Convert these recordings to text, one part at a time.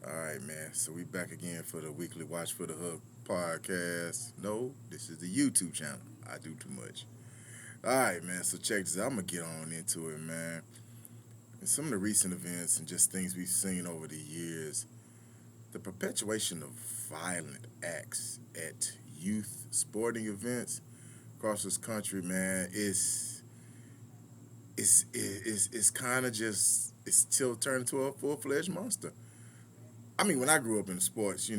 All right, man. So we back again for the weekly Watch for the Hook podcast. No, this is the YouTube channel. I do too much. All right, man. So check this out. I'm gonna get on into it, man. And some of the recent events and just things we've seen over the years, the perpetuation of violent acts at youth sporting events across this country, man, is kind of just it's still turned into a full fledged monster. I mean, when I grew up in sports,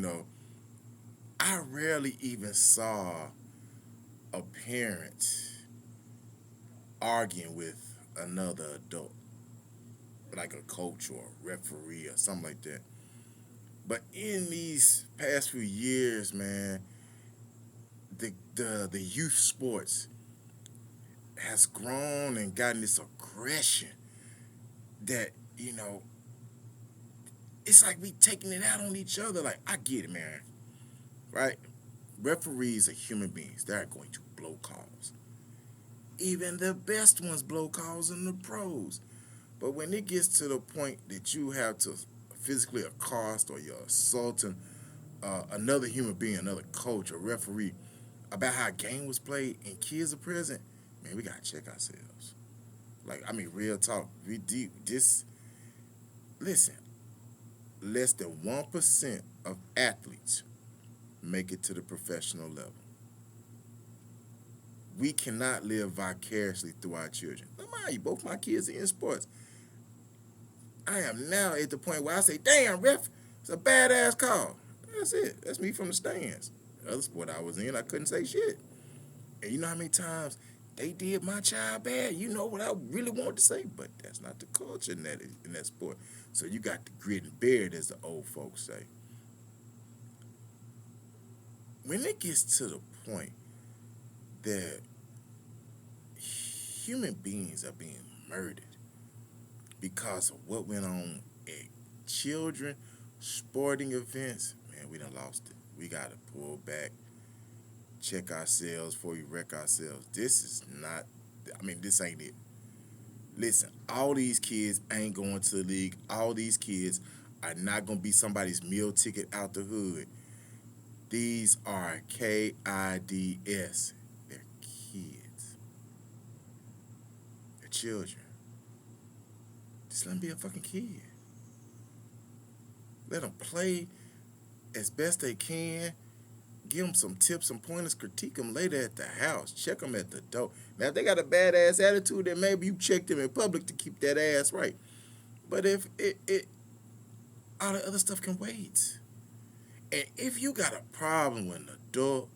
I rarely even saw a parent arguing with another adult, like a coach or a referee or something like that. But in these past few years, man, the youth sports has grown and gotten this aggression that it's like we taking it out on each other. Like I get it, man, right? Referees are human beings. They're going to blow calls. Even the best ones blow calls in the pros. But when it gets to the point that you have to physically accost or you're assaulting another human being, another coach or referee about how a game was played and kids are present, man, we gotta check ourselves. Like, I mean, real talk. We deep this. Listen, less than 1% of athletes make it to the professional level. We cannot live vicariously through our children. Now, mind you, both my kids are in sports. I am now at the point where I say, damn, ref, it's a badass call. That's it. That's me from the stands. The other sport I was in, I couldn't say shit. And you know how many times they did my child bad? You know what I really wanted to say, but that's not the culture in that sport. So you got the grit and bear it, as the old folks say. When it gets to the point that human beings are being murdered because of what went on at children sporting events, man, we done lost it. We gotta pull back, check ourselves before we wreck ourselves. This is not. I mean, this ain't it. Listen, all these kids ain't going to the league. All these kids are not gonna be somebody's meal ticket out the hood. These are kids. They're kids. They're children. Just let them be a fucking kid. Let them play as best they can. Give them some tips, some pointers, critique them later at the house. Check them at the door. Now, if they got a badass attitude, then maybe you check them in public to keep that ass right. But if all the other stuff can wait. And if you got a problem with an adult,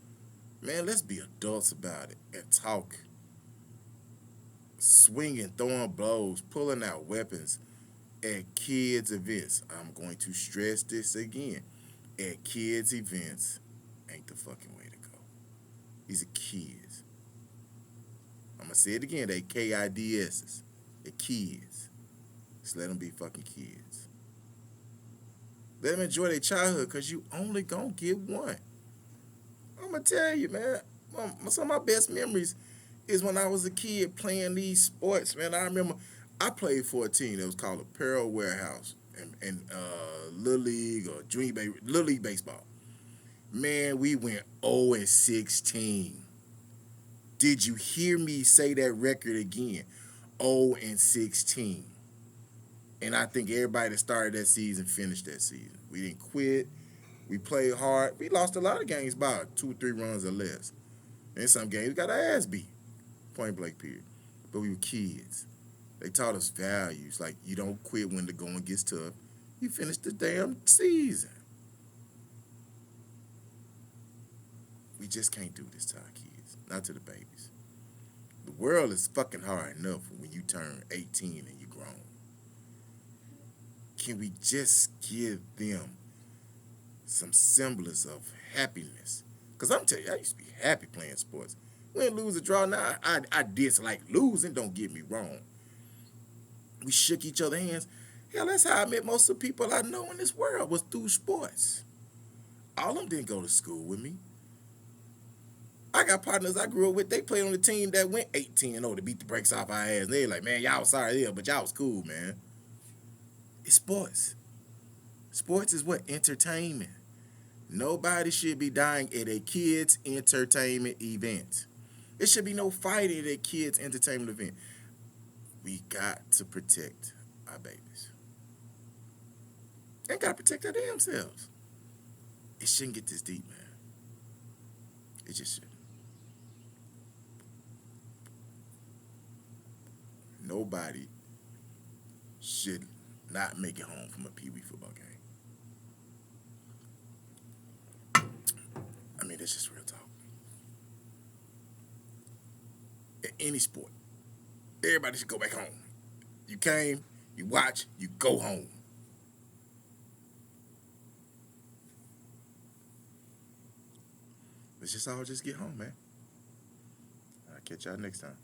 man, let's be adults about it and talk. Swinging, throwing blows, pulling out weapons at kids' events. I'm going to stress this again. At kids' events ain't the fucking way to go. These are kids. I'm gonna say it again. They KIDSs. They're kids. Just let them be fucking kids. Let them enjoy their childhood because you only gonna get one. I'm gonna tell you, man. Some of my best memories is when I was a kid playing these sports, man. I remember I played for a team that was called Apparel Warehouse in Little League or Little League Baseball. Man, we went 0-16. Did you hear me say that record again? 0-16. And I think everybody that started that season finished that season. We didn't quit. We played hard. We lost a lot of games by 2 or 3 runs or less. In some games, we got our ass beat. Point blank period. But we were kids. They taught us values like you don't quit when the going gets tough. You finish the damn season. We just can't do this to our kids, not to the babies. The world is fucking hard enough when you turn 18 and you're grown. Can we just give them some semblance of happiness? Because I'm telling you, I used to be happy playing sports. Win, lose, or draw. Now, I dislike losing, don't get me wrong. We shook each other's hands. Hell, that's how I met most of the people I know in this world was through sports. All of them didn't go to school with me. I got partners I grew up with. They played on the team that went 18-0 to beat the brakes off our ass. And they like, man, y'all was sorry, yeah, but y'all was cool, man. It's sports. Sports is what? Entertainment. Nobody should be dying at a kids' entertainment event. There should be no fighting at a kids' entertainment event. We got to protect our babies. They got to protect their damn selves. It shouldn't get this deep, man. It just shouldn't. Nobody should not make it home from a Pee Wee football game. I mean, that's just real talk. In any sport, everybody should go back home. You came, you watch, you go home. Let's just all just get home, man. I'll catch y'all next time.